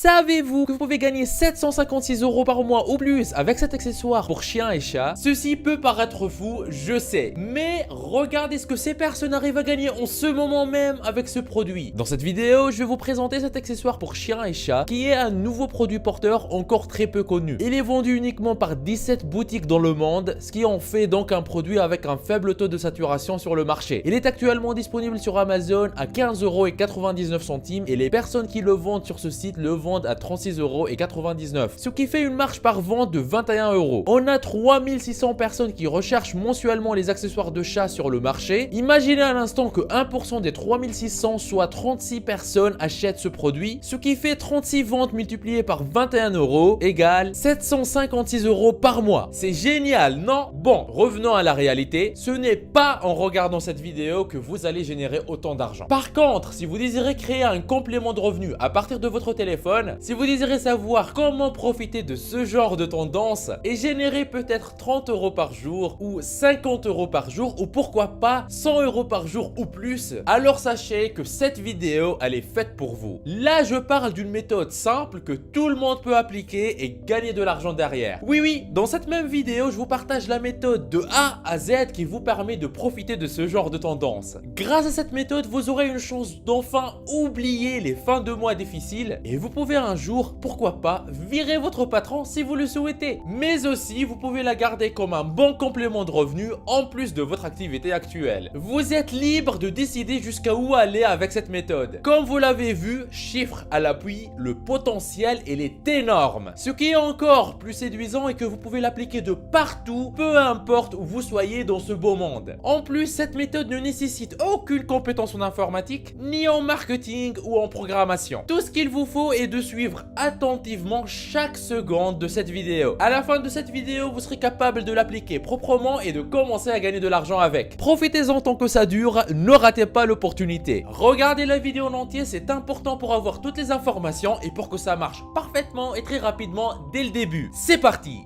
Savez-vous que vous pouvez gagner 756 € par mois ou plus avec cet accessoire pour chiens et chats? Ceci peut paraître fou, je sais, mais regardez ce que ces personnes arrivent à gagner en ce moment même avec ce produit. Dans cette vidéo, je vais vous présenter cet accessoire pour chiens et chats qui est un nouveau produit porteur encore très peu connu. Il est vendu uniquement par 17 boutiques dans le monde, ce qui en fait donc un produit avec un faible taux de saturation sur le marché. Il est actuellement disponible sur Amazon à 15,99 € et les personnes qui le vendent sur ce site le vendent à 36,99 €, ce qui fait une marge par vente de 21 €. On a 3600 personnes qui recherchent mensuellement les accessoires de chat sur le marché. Imaginez à l'instant que 1% des 3600, soit 36 personnes, achètent ce produit, ce qui fait 36 ventes multipliées par 21 € égale 756 € par mois. C'est génial, non? Bon, revenons à la réalité. Ce n'est pas en regardant cette vidéo que vous allez générer autant d'argent. Par contre, si vous désirez créer un complément de revenus à partir de votre téléphone, si vous désirez savoir comment profiter de ce genre de tendance et générer peut-être 30 € par jour ou 50 € par jour ou pourquoi pas 100 € par jour ou plus, alors sachez que cette vidéo elle est faite pour vous. Là je parle d'une méthode simple que tout le monde peut appliquer et gagner de l'argent derrière. Oui, dans cette même vidéo je vous partage la méthode de A à Z qui vous permet de profiter de ce genre de tendance. Grâce à cette méthode vous aurez une chance d'enfin oublier les fins de mois difficiles et vous pouvez un jour, pourquoi pas, virer votre patron si vous le souhaitez. Mais aussi vous pouvez la garder comme un bon complément de revenus en plus de votre activité actuelle. Vous êtes libre de décider jusqu'à où aller avec cette méthode. Comme vous l'avez vu, chiffre à l'appui, le potentiel il est énorme. Ce qui est encore plus séduisant est que vous pouvez l'appliquer de partout, peu importe où vous soyez dans ce beau monde. En plus, cette méthode ne nécessite aucune compétence en informatique, ni en marketing ou en programmation. Tout ce qu'il vous faut est de suivre attentivement chaque seconde de cette vidéo. À la fin de cette vidéo, vous serez capable de l'appliquer proprement et de commencer à gagner de l'argent avec. Profitez-en tant que ça dure, ne ratez pas l'opportunité. Regardez la vidéo en entier, c'est important pour avoir toutes les informations et pour que ça marche parfaitement et très rapidement dès le début. C'est parti!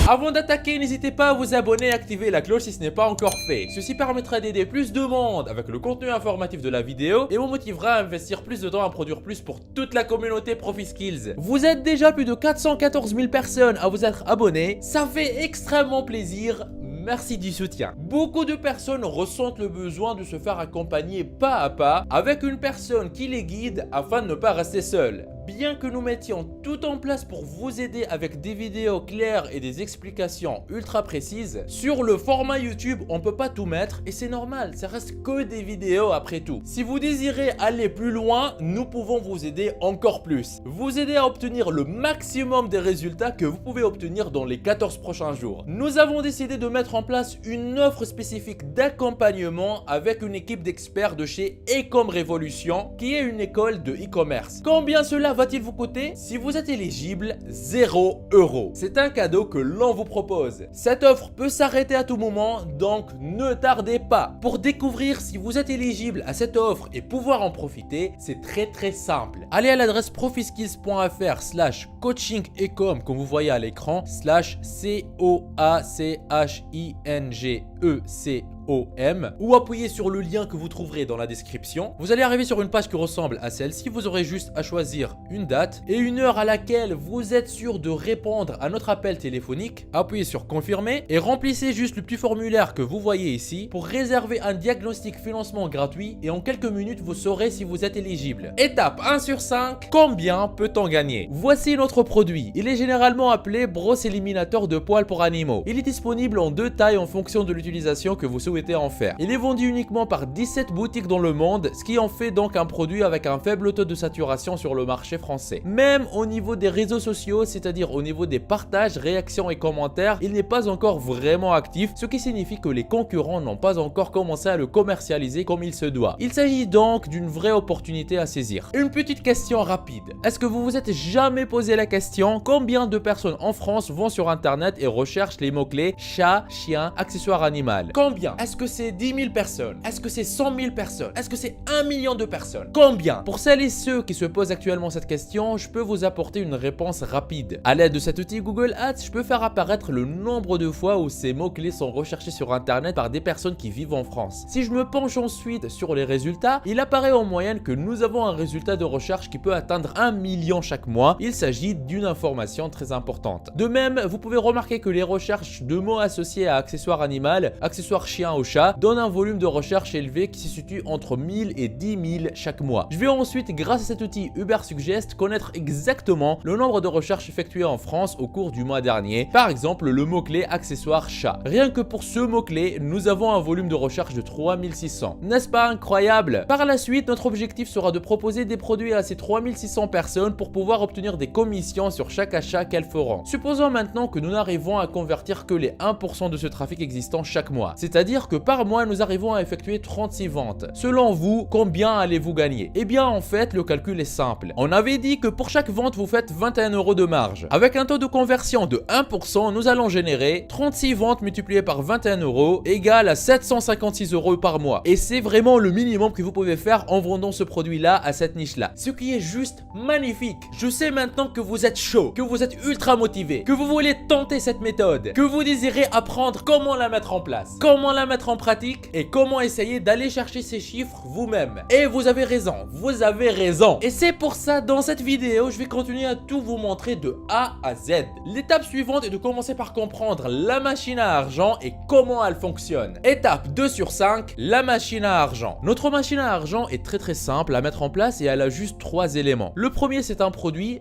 Avant d'attaquer, n'hésitez pas à vous abonner et activer la cloche si ce n'est pas encore fait. Ceci permettra d'aider plus de monde avec le contenu informatif de la vidéo et vous motivera à investir plus de temps à produire plus pour toute la communauté ProfiSkills. Vous êtes déjà plus de 414 000 personnes à vous être abonnés, ça fait extrêmement plaisir. Merci du soutien. Beaucoup de personnes ressentent le besoin de se faire accompagner pas à pas avec une personne qui les guide afin de ne pas rester seul. Bien que nous mettions tout en place pour vous aider avec des vidéos claires et des explications ultra précises, sur le format YouTube, on peut pas tout mettre et c'est normal, ça reste que des vidéos après tout. Si vous désirez aller plus loin, nous pouvons vous aider encore plus. Vous aider à obtenir le maximum des résultats que vous pouvez obtenir dans les 14 prochains jours. Nous avons décidé de mettre en place une offre spécifique d'accompagnement avec une équipe d'experts de chez Ecom Révolution qui est une école de e-commerce. Combien cela va-t-il vous coûter? Si vous êtes éligible, 0 €. C'est un cadeau que l'on vous propose. Cette offre peut s'arrêter à tout moment, donc ne tardez pas. Pour découvrir si vous êtes éligible à cette offre et pouvoir en profiter, c'est très simple. Allez à l'adresse profiskills.fr/coaching-ecom comme vous voyez à l'écran, /COACHINGECOM ou appuyez sur le lien que vous trouverez dans la description. Vous allez arriver sur une page qui ressemble à celle-ci. Vous aurez juste à choisir une date et une heure à laquelle vous êtes sûr de répondre à notre appel téléphonique. Appuyez sur confirmer et remplissez juste le petit formulaire que vous voyez ici pour réserver un diagnostic financement gratuit et en quelques minutes vous saurez si vous êtes éligible. Étape 1 sur 5, combien peut-on gagner? Voici notre produit. Il est généralement appelé brosse éliminateur de poils pour animaux. Il est disponible en 2 tailles en fonction de l'utilisation que vous souhaitez en faire. Il est vendu uniquement par 17 boutiques dans le monde, ce qui en fait donc un produit avec un faible taux de saturation sur le marché français. Même au niveau des réseaux sociaux, c'est-à-dire au niveau des partages, réactions et commentaires, il n'est pas encore vraiment actif, ce qui signifie que les concurrents n'ont pas encore commencé à le commercialiser comme il se doit. Il s'agit donc d'une vraie opportunité à saisir. Une petite question rapide. Est-ce que vous vous êtes jamais posé la question combien de personnes en France vont sur internet et recherchent les mots-clés chat, chien, accessoire animal? Combien? Est-ce que c'est 10 000 personnes? Est-ce que c'est 100 000 personnes? Est-ce que c'est 1 million de personnes? Combien? Pour celles et ceux qui se posent actuellement cette question, je peux vous apporter une réponse rapide. À l'aide de cet outil Google Ads, je peux faire apparaître le nombre de fois où ces mots-clés sont recherchés sur internet par des personnes qui vivent en France. Si je me penche ensuite sur les résultats, il apparaît en moyenne que nous avons un résultat de recherche qui peut atteindre 1 million chaque mois. Il s'agit d'une information très importante. De même, vous pouvez remarquer que les recherches de mots associés à accessoires animal, accessoires chien ou chat, donnent un volume de recherche élevé qui se situe entre 1000 et 10 000 chaque mois. Je vais ensuite, grâce à cet outil Ubersuggest, connaître exactement le nombre de recherches effectuées en France au cours du mois dernier. Par exemple, le mot-clé accessoire chat. Rien que pour ce mot-clé, nous avons un volume de recherche de 3600. N'est-ce pas incroyable? Par la suite, notre objectif sera de proposer des produits à ces 3600 personnes pour pouvoir obtenir des commissions sur chaque achat qu'elles feront. Supposons maintenant que nous n'arrivons à convertir que les 1% de ce trafic existant chaque mois. C'est-à-dire que par mois, nous arrivons à effectuer 36 ventes. Selon vous, combien allez-vous gagner? Eh bien, en fait, le calcul est simple. On avait dit que pour chaque vente, vous faites 21 € de marge. Avec un taux de conversion de 1%, nous allons générer 36 ventes multipliées par 21 € égale à 756 € par mois. Et c'est vraiment le minimum que vous pouvez faire en vendant ce produit-là à cette niche-là. Ce qui est juste magnifique. Je sais maintenant que vous êtes chaud, que vous êtes ultra motivé, que vous voulez tenter cette méthode, que vous désirez apprendre comment la mettre en place, comment la mettre en pratique et comment essayer d'aller chercher ces chiffres vous-même. Et vous avez raison, vous avez raison. Et c'est pour ça, dans cette vidéo, je vais continuer à tout vous montrer de A à Z. L'étape suivante est de commencer par comprendre la machine à argent et comment elle fonctionne. Étape 2 sur 5, la machine à argent. Notre machine à argent est très simple à mettre en place et elle a juste 3 éléments. Le premier, c'est un produit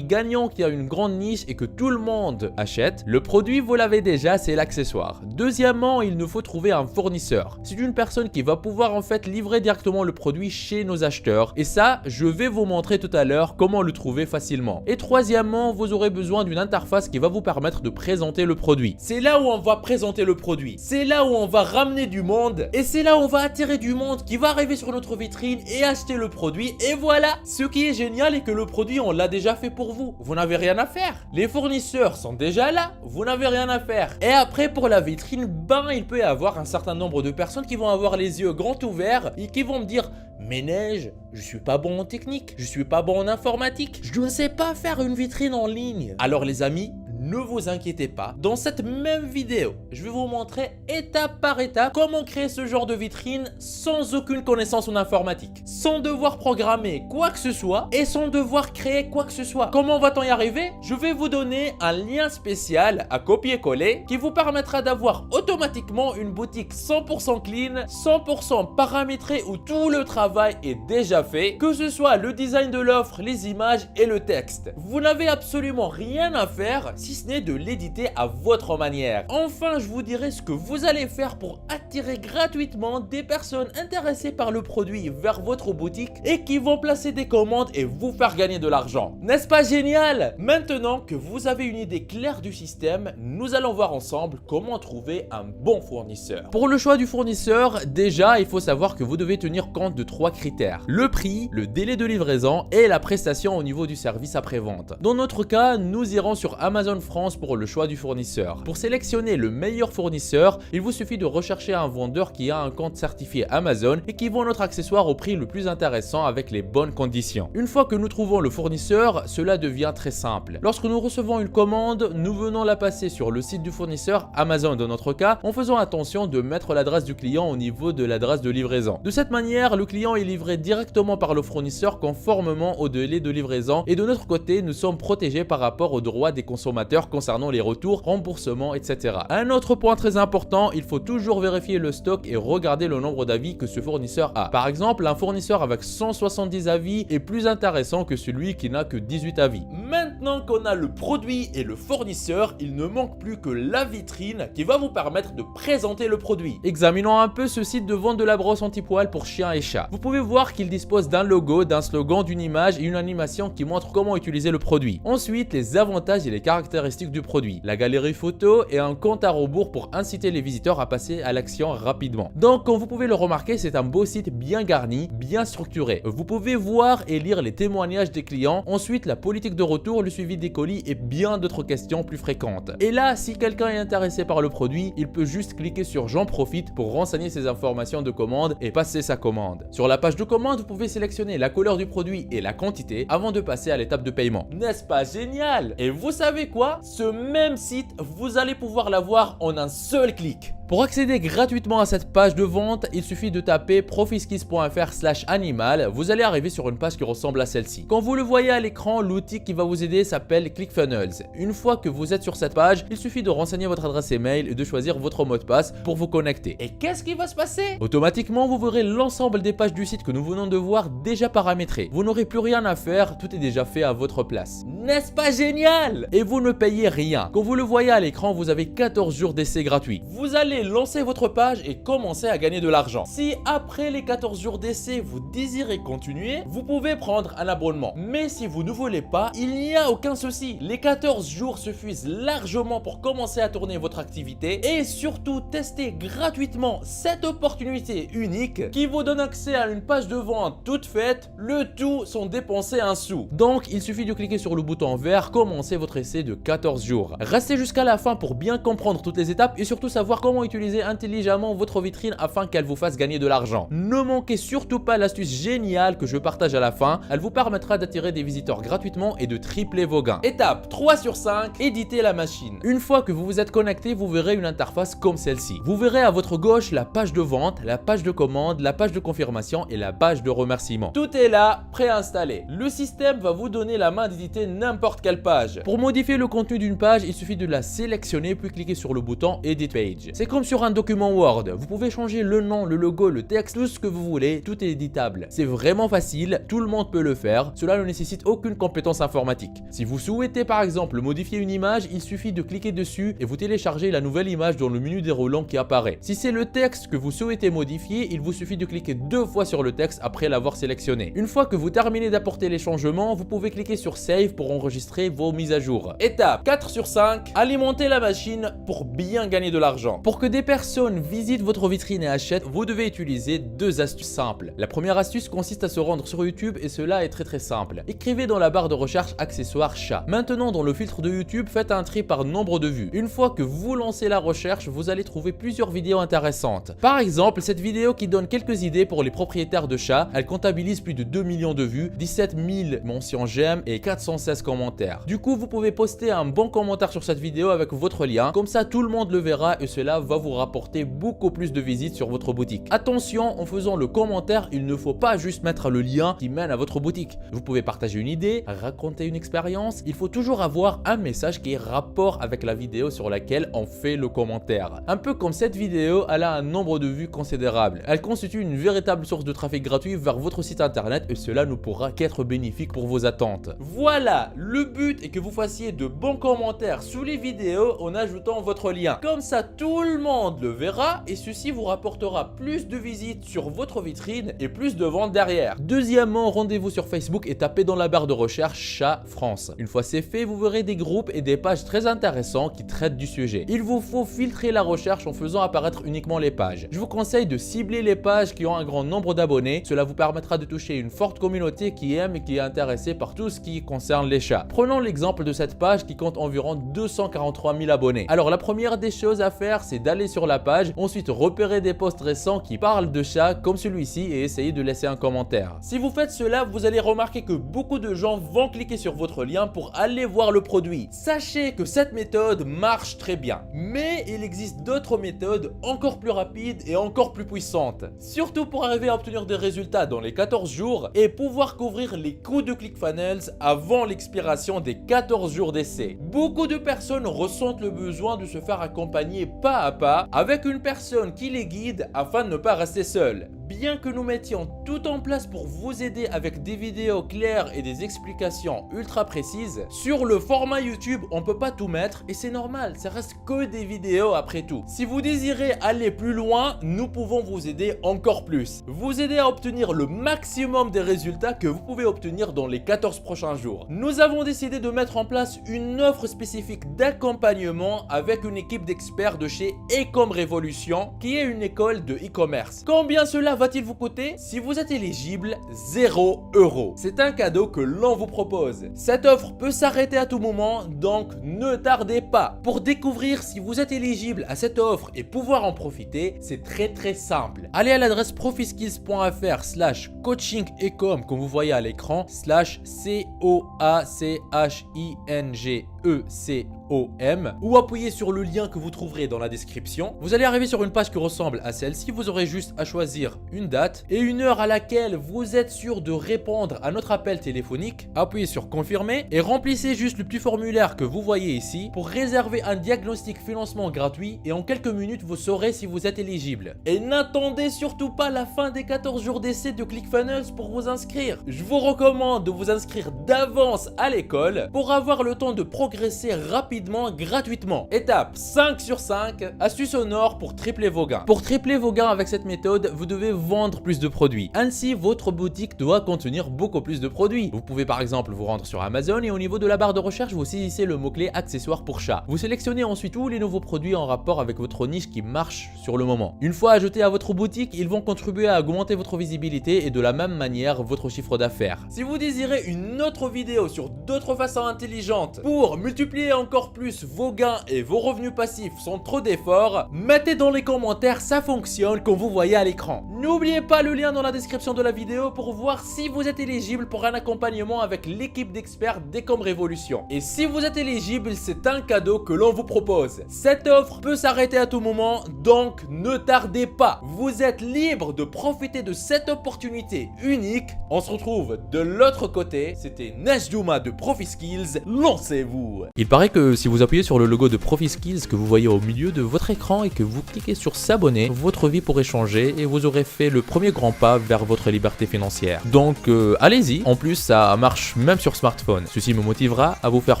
gagnant qui a une grande niche et que tout le monde achète. Le produit, vous l'avez déjà, c'est l'accessoire. Deuxièmement, il nous faut trouver un fournisseur. C'est une personne qui va pouvoir en fait livrer directement le produit chez nos acheteurs. Et ça, je vais vous montrer tout à l'heure comment le trouver facilement. Et troisièmement, vous aurez besoin d'une interface qui va vous permettre de présenter le produit. C'est là où on va présenter le produit. C'est là où on va ramener du monde. Et c'est là où on va attirer du monde qui va arriver sur notre vitrine et acheter le produit. Et voilà! Ce qui est génial est que le produit, on l'a déjà fait pour vous. Vous n'avez rien à faire. Les fournisseurs sont déjà là. Vous n'avez rien à faire. Et après, pour la vitrine, il peut y avoir un certain nombre de personnes qui vont avoir les yeux grands ouverts et qui vont me dire: mais Neige, je suis pas bon en technique, je suis pas bon en informatique, je ne sais pas faire une vitrine en ligne. Alors les amis, ne vous inquiétez pas, dans cette même vidéo, je vais vous montrer étape par étape comment créer ce genre de vitrine sans aucune connaissance en informatique, sans devoir programmer quoi que ce soit et sans devoir créer quoi que ce soit. Comment va-t-on y arriver? Je vais vous donner un lien spécial à copier-coller qui vous permettra d'avoir automatiquement une boutique 100% clean, 100% paramétrée où tout le travail est déjà fait, que ce soit le design de l'offre, les images et le texte. Vous n'avez absolument rien à faire si ce n'est de l'éditer à votre manière. Enfin, je vous dirai ce que vous allez faire pour attirer gratuitement des personnes intéressées par le produit vers votre boutique et qui vont placer des commandes et vous faire gagner de l'argent. N'est-ce pas génial? Maintenant que vous avez une idée claire du système, nous allons voir ensemble comment trouver un bon fournisseur. Pour le choix du fournisseur, déjà, il faut savoir que vous devez tenir compte de 3 critères. Le prix, le délai de livraison et la prestation au niveau du service après-vente. Dans notre cas, nous irons sur Amazon France pour le choix du fournisseur. Pour sélectionner le meilleur fournisseur, il vous suffit de rechercher un vendeur qui a un compte certifié Amazon et qui vend notre accessoire au prix le plus intéressant avec les bonnes conditions. Une fois que nous trouvons le fournisseur, cela devient très simple. Lorsque nous recevons une commande, nous venons la passer sur le site du fournisseur, Amazon dans notre cas, en faisant attention de mettre l'adresse du client au niveau de l'adresse de livraison. De cette manière, le client est livré directement par le fournisseur conformément au délai de livraison et de notre côté, nous sommes protégés par rapport aux droits des consommateurs concernant les retours, remboursements, etc. Un autre point très important, il faut toujours vérifier le stock et regarder le nombre d'avis que ce fournisseur a. Par exemple, un fournisseur avec 170 avis est plus intéressant que celui qui n'a que 18 avis. Maintenant qu'on a le produit et le fournisseur, il ne manque plus que la vitrine qui va vous permettre de présenter le produit. Examinons un peu ce site de vente de la brosse anti-poil pour chiens et chats. Vous pouvez voir qu'il dispose d'un logo, d'un slogan, d'une image et une animation qui montre comment utiliser le produit. Ensuite, les avantages et les caractéristiques du produit, la galerie photo et un compte à rebours pour inciter les visiteurs à passer à l'action rapidement. Donc, comme vous pouvez le remarquer, c'est un beau site bien garni, bien structuré. Vous pouvez voir et lire les témoignages des clients, ensuite la politique de retour, le suivi des colis et bien d'autres questions plus fréquentes. Et là, si quelqu'un est intéressé par le produit, il peut juste cliquer sur J'en profite pour renseigner ses informations de commande et passer sa commande. Sur la page de commande, vous pouvez sélectionner la couleur du produit et la quantité avant de passer à l'étape de paiement. N'est-ce pas génial? Et vous savez quoi? Ce même site, vous allez pouvoir l'avoir en un seul clic. Pour accéder gratuitement à cette page de vente, il suffit de taper profitskis.fr/animal. Vous allez arriver sur une page qui ressemble à celle-ci. Quand vous le voyez à l'écran, l'outil qui va vous aider s'appelle ClickFunnels. Une fois que vous êtes sur cette page, il suffit de renseigner votre adresse email et de choisir votre mot de passe pour vous connecter. Et qu'est-ce qui va se passer? Automatiquement, vous verrez l'ensemble des pages du site que nous venons de voir déjà paramétrées. Vous n'aurez plus rien à faire, tout est déjà fait à votre place. N'est-ce pas génial? Et vous ne payez rien. Quand vous le voyez à l'écran, vous avez 14 jours d'essai gratuit. Vous allez lancer votre page et commencer à gagner de l'argent. Si après les 14 jours d'essai, vous désirez continuer, vous pouvez prendre un abonnement. Mais si vous ne voulez pas, il n'y a aucun souci. Les 14 jours suffisent largement pour commencer à tourner votre activité et surtout tester gratuitement cette opportunité unique qui vous donne accès à une page de vente toute faite, le tout sans dépenser un sou. Donc, il suffit de cliquer sur le bouton vert, commencer votre essai de 14 jours. Restez jusqu'à la fin pour bien comprendre toutes les étapes et surtout savoir comment utiliser intelligemment votre vitrine afin qu'elle vous fasse gagner de l'argent. Ne manquez surtout pas l'astuce géniale que je partage à la fin. Elle vous permettra d'attirer des visiteurs gratuitement et de tripler vos gains. Étape 3 sur 5, éditer la machine. Une fois que vous vous êtes connecté, vous verrez une interface comme celle-ci. Vous verrez à votre gauche la page de vente, la page de commande, la page de confirmation et la page de remerciement. Tout est là, préinstallé. Le système va vous donner la main d'éditer n'importe quelle page. Pour modifier le contenu d'une page, il suffit de la sélectionner puis cliquer sur le bouton Edit Page. C'est comme sur un document Word, vous pouvez changer le nom, le logo, le texte, tout ce que vous voulez, tout est éditable. C'est vraiment facile, tout le monde peut le faire, cela ne nécessite aucune compétence informatique. Si vous souhaitez par exemple modifier une image, il suffit de cliquer dessus et vous téléchargez la nouvelle image dans le menu déroulant qui apparaît. Si c'est le texte que vous souhaitez modifier, il vous suffit de cliquer 2 fois sur le texte après l'avoir sélectionné. Une fois que vous terminez d'apporter les changements, vous pouvez cliquer sur Save pour enregistrer vos mises à jour. Étape 4 sur 5, alimenter la machine pour bien gagner de l'argent. Pour que des personnes visitent votre vitrine et achètent, vous devez utiliser 2 astuces simples. La première astuce consiste à se rendre sur YouTube et cela est très simple. Écrivez dans la barre de recherche accessoires chat. Maintenant dans le filtre de YouTube, faites un tri par nombre de vues. Une fois que vous lancez la recherche, vous allez trouver plusieurs vidéos intéressantes. Par exemple, cette vidéo qui donne quelques idées pour les propriétaires de chats, elle comptabilise plus de 2 millions de vues, 17 000 mentions j'aime et 416 commentaires. Du coup, vous pouvez poster un bon commentaire sur cette vidéo avec votre lien, comme ça tout le monde le verra et cela va vous rapporter beaucoup plus de visites sur votre boutique. Attention, en faisant le commentaire, il ne faut pas juste mettre le lien qui mène à votre boutique. Vous pouvez partager une idée, raconter une expérience, il faut toujours avoir un message qui est rapport avec la vidéo sur laquelle on fait le commentaire. Un peu comme cette vidéo, elle a un nombre de vues considérable. Elle constitue une véritable source de trafic gratuit vers votre site internet et cela ne pourra qu'être bénéfique pour vos attentes. Voilà, le but est que vous fassiez de bons commentaires sous les vidéos en ajoutant votre lien. Comme ça, tout le monde le verra et ceci vous rapportera plus de visites sur votre vitrine et plus de ventes derrière. Deuxièmement, rendez-vous sur Facebook et tapez dans la barre de recherche Chat France. Une fois c'est fait, vous verrez des groupes et des pages très intéressants qui traitent du sujet. Il vous faut filtrer la recherche en faisant apparaître uniquement les pages. Je vous conseille de cibler les pages qui ont un grand nombre d'abonnés. Cela vous permettra de toucher une forte communauté qui aime et qui est intéressée par tout ce qui concerne les chats. Prenons l'exemple de cette page qui compte environ 243 000 abonnés. Alors la première des choses à faire, c'est d'aller sur la page, ensuite repérer des posts récents qui parlent de chats comme celui-ci et essayer de laisser un commentaire. Si vous faites cela, vous allez remarquer que beaucoup de gens vont cliquer sur votre lien pour aller voir le produit. Sachez que cette méthode marche très bien, mais il existe d'autres méthodes encore plus rapides et encore plus puissantes. Surtout pour arriver à obtenir des résultats dans les 14 jours et pouvoir couvrir les coûts de ClickFunnels avant l'expiration des 14 jours d'essai. Beaucoup de personnes ressentent le besoin de se faire accompagner pas à pas avec une personne qui les guide afin de ne pas rester seul. Bien que nous mettions tout en place pour vous aider avec des vidéos claires et des explications ultra précises, sur le format YouTube, on peut pas tout mettre et c'est normal, ça reste que des vidéos après tout. Si vous désirez aller plus loin, nous pouvons vous aider encore plus. Vous aider à obtenir le maximum des résultats que vous pouvez obtenir dans les 14 prochains jours. Nous avons décidé de mettre en place une offre spécifique d'accompagnement avec une équipe d'experts de chez Ecom Révolution, qui est une école de e-commerce. Combien cela va va-t-il vous coûter? Si vous êtes éligible, 0 €. C'est un cadeau que l'on vous propose. Cette offre peut s'arrêter à tout moment, donc ne tardez pas. Pour découvrir si vous êtes éligible à cette offre et pouvoir en profiter, c'est très simple. Allez à l'adresse profiskills.fr/coaching-ecom comme vous voyez à l'écran, /COACHINGECOM ou appuyez sur le lien que vous trouverez dans la description. Vous allez arriver sur une page qui ressemble à celle-ci. Vous aurez juste à choisir une date et une heure à laquelle vous êtes sûr de répondre à notre appel téléphonique. Appuyez sur confirmer et remplissez juste le petit formulaire que vous voyez ici pour réserver un diagnostic financement gratuit et en quelques minutes vous saurez si vous êtes éligible. Et n'attendez surtout pas la fin des 14 jours d'essai de ClickFunnels pour vous inscrire. Je vous recommande de vous inscrire d'avance à l'école pour avoir le temps de progresser rapidement gratuitement. Étape 5 sur 5, astuce au nord pour tripler vos gains. Pour tripler vos gains avec cette méthode, vous devez vendre plus de produits. Ainsi, votre boutique doit contenir beaucoup plus de produits. Vous pouvez par exemple vous rendre sur Amazon et au niveau de la barre de recherche, vous saisissez le mot-clé accessoires pour chat. Vous sélectionnez ensuite tous les nouveaux produits en rapport avec votre niche qui marche sur le moment. Une fois ajoutés à votre boutique, ils vont contribuer à augmenter votre visibilité et de la même manière votre chiffre d'affaires. Si vous désirez une autre vidéo sur d'autres façons intelligentes pour multiplier encore plus vos gains et vos revenus passifs sans trop d'efforts, mettez dans les commentaires, ça fonctionne comme vous voyez à l'écran. N'oubliez pas le lien dans la description de la vidéo pour voir si vous êtes éligible pour un accompagnement avec l'équipe d'experts d'Ecom Révolution. Et si vous êtes éligible, c'est un cadeau que l'on vous propose. Cette offre peut s'arrêter à tout moment, donc ne tardez pas. Vous êtes libre de profiter de cette opportunité unique. On se retrouve de l'autre côté. C'était Najdouma de ProfiSkills. Lancez-vous! Il paraît que si vous appuyez sur le logo de ProfiSkills que vous voyez au milieu de votre écran et que vous cliquez sur s'abonner, votre vie pourrait changer et vous aurez fait le premier grand pas vers votre liberté financière. Donc allez-y, en plus ça marche même sur smartphone. Ceci me motivera à vous faire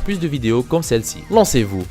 plus de vidéos comme celle-ci. Lancez-vous!